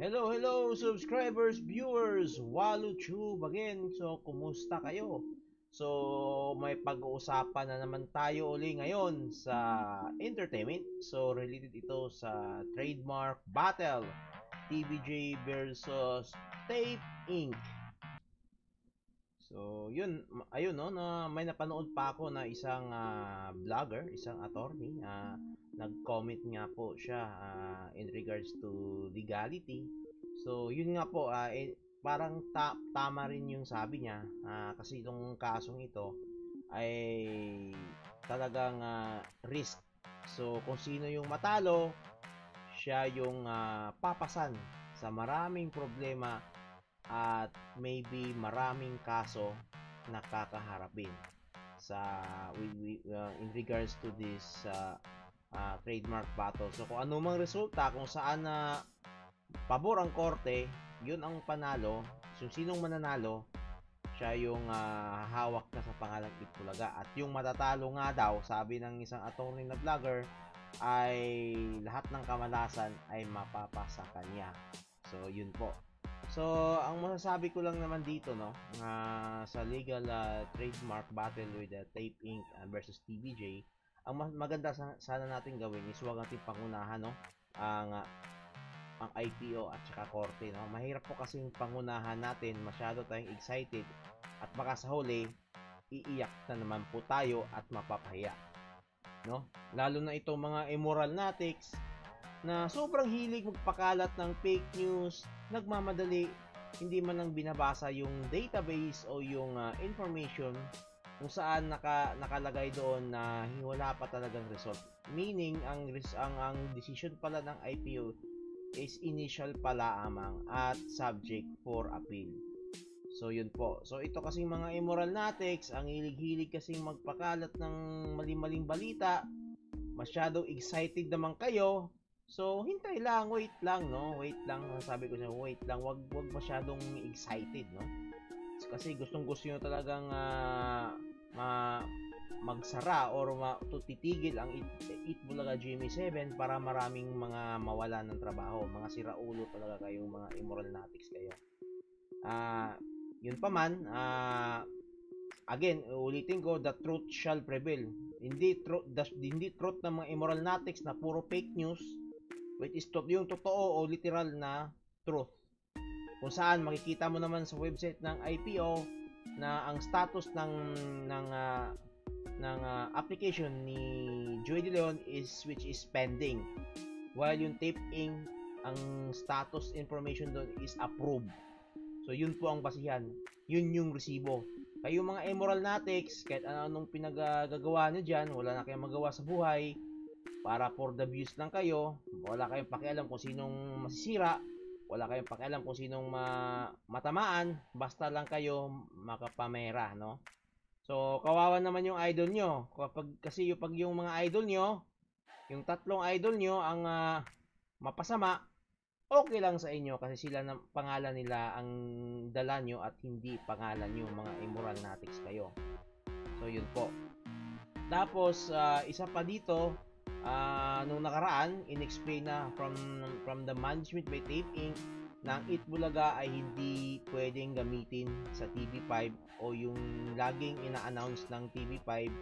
Hello subscribers, viewers, WaluTube again. So, kumusta kayo? So, may pag-uusapan na naman tayo uli ngayon sa entertainment. So, related ito sa trademark battle, TVJ versus Tape Inc. So, yun, ayun no, na may napanood pa ako na isang vlogger, isang attorney, nag-comment nga po siya in regards to legality. So, yun nga po, parang tama rin yung sabi niya, kasi itong kasong ito ay talagang risk. So, kung sino yung matalo, siya yung papasan sa maraming problema at maybe maraming kaso na kakaharapin sa in regards to this trademark battle. So kung ano mang resulta, kung saan na pabor ang korte, yun ang panalo. So sinong mananalo, siya yung hawak na sa pangalang Itbulaga. At yung matatalo nga daw, sabi ng isang attorney na vlogger, ay lahat ng kamalasan ay mapapasa kanya. So yun po. So, ang masasabi ko lang naman dito, no, sa legal trademark battle with Tape Inc. Versus TVJ, ang maganda sana natin gawin is huwag natin pangunahan, no, ang IPO at saka korte, no. Mahirap po kasi yung pangunahan natin, masyado tayong excited at baka sa huli, iiyak na naman po tayo at mapapahiya, no. Lalo na itong mga immoral natics na sobrang hilig magpakalat ng fake news, nagmamadali, hindi man lang binabasa yung database o yung information kung saan nakalagay doon na wala pa talagang result. Meaning, ang decision pala ng IPO is initial pala amang at subject for appeal. So, yun po. So, ito kasing mga immoral natics, ang hilig-hilig kasing magpakalat ng mali-maling balita, masyadong excited naman kayo. So, hintay lang, wait lang, no? Wait lang, sabi ko niya, wait lang, wag masyadong excited, no? Kasi gustong-gusto niyo talagang magsara or titigil ang Itbulaga GMA7 para maraming mga mawala ng trabaho. Mga siraulo talaga kayong mga immoral natics kayo. Yun pa man, again, ulitin ko, the truth shall prevail. Hindi truth ng mga immoral natics na puro fake news, which is yung totoo o literal na truth. Kung saan makikita mo naman sa website ng IPO na ang status ng application ni Joey De Leon which is pending, while yung Tape Inc. ang status information doon is approved. So yun po ang basihan, yun yung resibo. Kayo mga immoral natics, kahit anong pinagagawa nyo dyan, wala na kayong magawa sa buhay, para for the views lang kayo, wala kayong pakialam kung sinong masisira, wala kayong pakialam kung sinong matamaan, basta lang kayo makapamera, no? So, kawawa naman yung idol nyo. Kasi pag yung mga idol nyo, yung tatlong idol nyo ang mapasama, okay lang sa inyo kasi sila na pangalan nila ang dala nyo at hindi pangalan nyo, mga immoral natics kayo. So, yun po. Tapos, isa pa dito, nung nakaraan, in-explain na from the management by Tape Inc. na ang Itbulaga ay hindi pwedeng gamitin sa TV5 o yung laging ina-announce ng TV5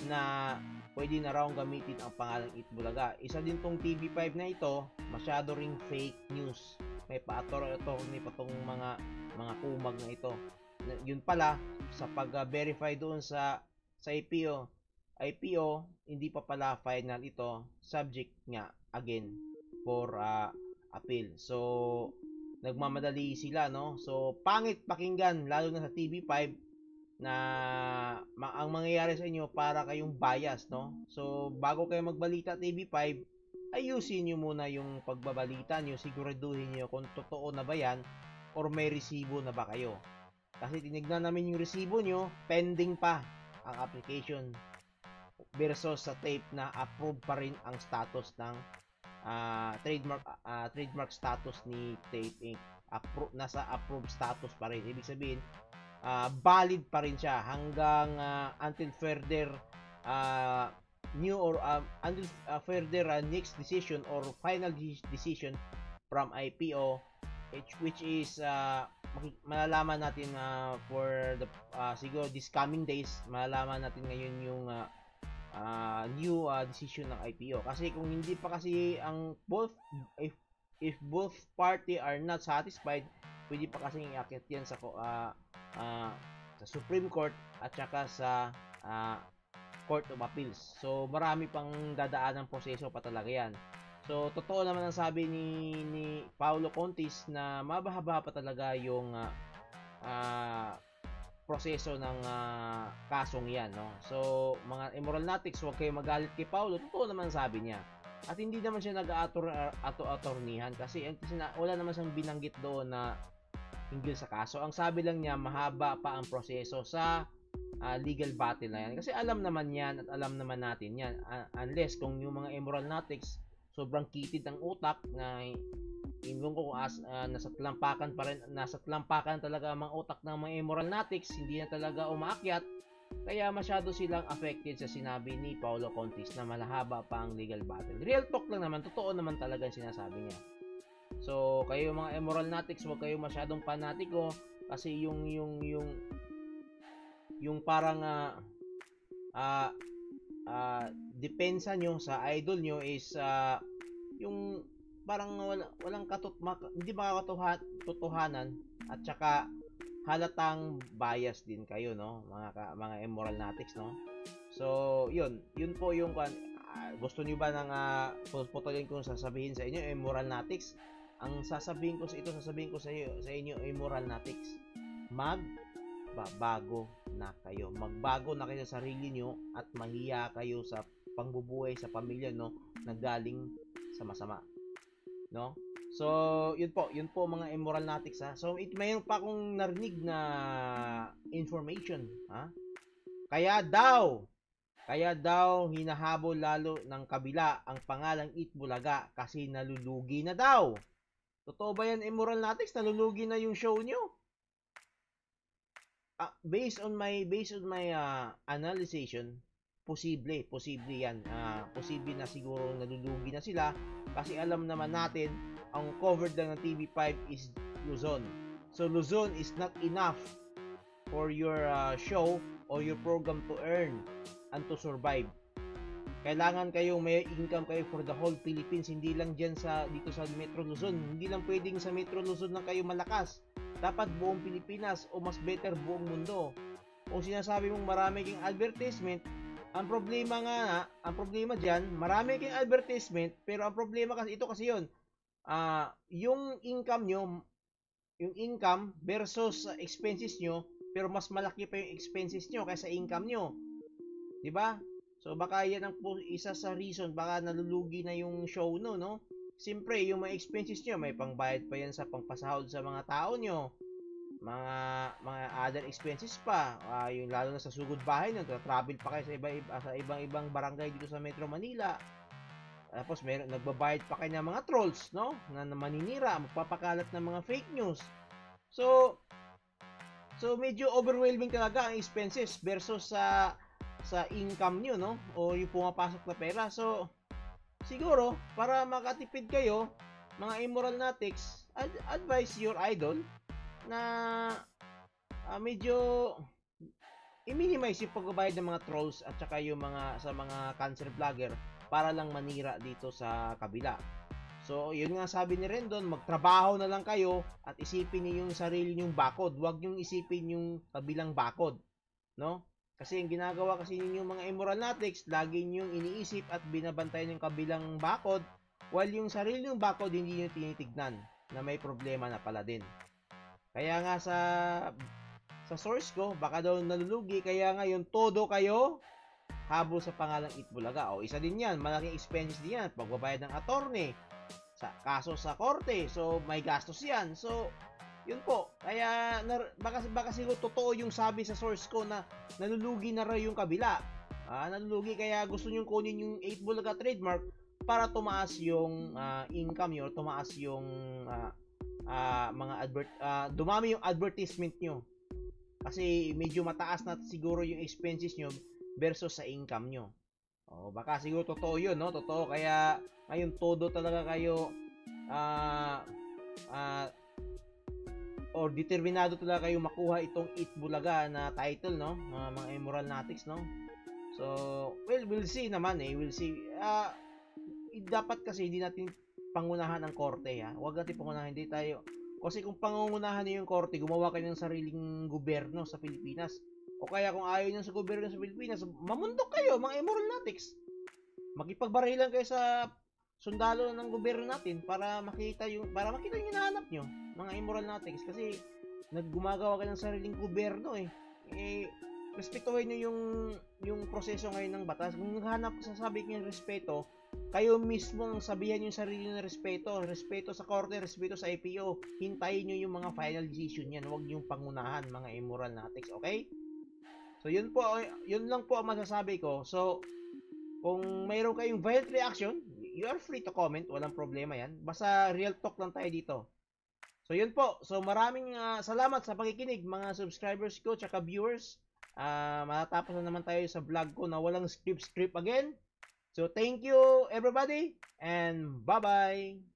na pwede na raw gamitin ang pangalang Itbulaga. Isa din tong TV5 na ito, masyado ring fake news. May pa-attorney pa tong mga kumag na ito. Yun pala, sa pag-verify doon sa IPO, hindi pa pala final ito, subject nga again for appeal. So, nagmamadali sila, no? So, pangit pakinggan, lalo na sa TV5, na ang mangyayari sa inyo para kayong bias, no? So, bago kayo magbalita TV5, ayusin nyo muna yung pagbabalita nyo, siguraduhin nyo kung totoo na ba yan or may resibo na ba kayo. Kasi tinignan namin yung resibo nyo, pending pa ang application versus sa tape na approved pa rin ang status ng trademark status ni Tape Inc. Nasa approved status pa rin. Ibig sabihin, valid pa rin siya hanggang until further new or until further next decision or final decision from IPO, which is malalaman natin for the siguro this coming days, malalaman natin ngayon yung new decision ng IPO. Kasi kung hindi pa kasi ang both, if both party are not satisfied, pwede pa kasi iakyat yan sa Supreme Court at saka sa Court of Appeals. So marami pang dadaan ng proseso pa talaga yan. So totoo naman ang sabi ni Paulo Contis na mabahaba pa talaga yung proseso ng kasong yan, no? So mga immoral natics, huwag kayo magalit kay Paulo. Totoo naman sabi niya. At hindi naman siya nag-atornihan kasi wala naman siyang binanggit doon na hinggil sa kaso. Ang sabi lang niya, mahaba pa ang proseso sa legal battle na yan. Kasi alam naman yan at alam naman natin yan. Unless kung yung mga immoral natics, sobrang kitid ang utak na ingon ko nasa tlampakan talaga ang mga utak ng mga immoral natics, hindi na talaga umaakyat. Kaya masyado silang affected sa sinabi ni Paulo Contis na malahaba pa ang legal battle. Real talk lang naman, totoo naman talaga ang sinasabi niya. So, kayo mga immoral natics, huwag kayo masyadong panatiko kasi yung parang depensa nyo sa idol nyo is yung parang walang hindi makakatotohanan at saka halatang bias din kayo, no, mga immoral natics, no. So yun po yung gusto niyo ba ng putulin kong sasabihin sa inyo immoral natics? Ang sasabihin ko sa inyo immoral natics, magbago na kayo. Magbago na kayo sa sarili nyo at mahiya kayo sa pangbubuhay sa pamilya, no, na galing sa masama, no. So, yun po mga immoral natics, ha. So, mayroon pa akong narinig na information, ha. Kaya daw hinahabol lalo ng kabila ang pangalang Itbulaga kasi nalulugi na daw. Totoo ba yan, immoral natics? Nalulugi na yung show nyo? Based on my analysis, posible yan. Posible na siguro nalulugi na sila kasi alam naman natin ang covered lang ng TV5 is Luzon. So Luzon is not enough for your show or your program to earn and to survive. Kailangan kayong may income kayo for the whole Philippines, hindi lang dyan dito sa Metro Luzon. Hindi lang pwedeng sa Metro Luzon lang kayo malakas. Dapat buong Pilipinas o mas better buong mundo. Kung sinasabi mong marami kang advertisement, ang problema dyan, marami kang advertisement, pero ang problema kasi yun, yung income versus expenses nyo, pero mas malaki pa yung expenses nyo kaysa income nyo. Diba? So baka yan ang isa sa reason baka nalulugi na yung show no? Siyempre, yung mga expenses nyo, may pangbayad pa yan sa pangpasahod sa mga tao nyo. Mga other expenses pa, yung lalo na sa sugod bahay nyo, travel pa kayo sa ibang barangay dito sa Metro Manila. Tapos nagbabayad pa kayo ng mga trolls, no? Na maninira, magpapakalat ng mga fake news. So medyo overwhelming talaga ang expenses versus sa income nyo, no? O yung pumapasok na pera. So siguro, para makatipid kayo, mga immoral natics, advise your idol na medyo i-minimize yung pagbabayad ng mga trolls at saka yung sa mga cancer vlogger para lang manira dito sa kabila. So, yun nga sabi ni Rendon, magtrabaho na lang kayo at isipin niyo yung sarili nyong bakod. Huwag nyong isipin yung kabilang bakod, no? Kasi yung ginagawa kasi ninyong mga immoral natics, lagi nyong iniisip at binabantayan yung kabilang bakod, while yung sarili nyong bakod hindi nyo tinitignan na may problema na pala din. Kaya nga sa source ko, baka daw nalulugi, kaya ngayon todo kayo habol sa pangalang Itbulaga. O isa din yan, malaking expenses din yan, pagbabayad ng attorney, sa kaso sa korte, so may gastos yan. So yun po, kaya baka siguro totoo yung sabi sa source ko na nalulugi na raw yung kabila. Nalulugi kaya gusto nyong kunin yung Itbulaga trademark para tumaas yung income nyo, tumaas yung dumami yung advertisement nyo. Kasi medyo mataas na siguro yung expenses nyo versus sa income nyo. Baka siguro totoo yun, no? Totoo, kaya ngayon todo talaga kayo ah, ah, or determinado talaga kayo makuha itong Eat Bulaga na title, no? Mga Emerald Natics, no? So, well, we'll see naman eh. We'll see. Dapat kasi hindi natin pangunahan ang korte, ha? Huwag natin pangunahan, hindi tayo. Kasi kung pangungunahan niyo yung korte, gumawa kayo ng sariling gobyerno sa Pilipinas. O kaya kung ayaw niyo sa gobyerno sa Pilipinas, mamundok kayo, mga Emerald Natics. Makipagbarilan kayo sa sundalo ng gobyerno natin para makita yung hinahanap nyo, mga Emerald Natics, kasi naggumagawa kayo ng sariling gobyerno eh. Respetuhin nyo yung proseso ngayon ng batas. Kung naghanap sasabi ng respeto, kayo mismo ang sabihan yung sarili ng respeto sa korte, respeto sa IPO. Hintayin nyo yung mga final decision yan, huwag yung pangunahan, mga Emerald Natics, okay? So yun lang po ang masasabi ko. So kung mayroon kayong violent reaction, you are free to comment. Walang problema yan. Basta real talk lang tayo dito. So, yun po. So, maraming salamat sa pakikinig, mga subscribers ko, tsaka viewers. Matatapos na naman tayo sa vlog ko na walang script again. So, thank you, everybody. And bye-bye.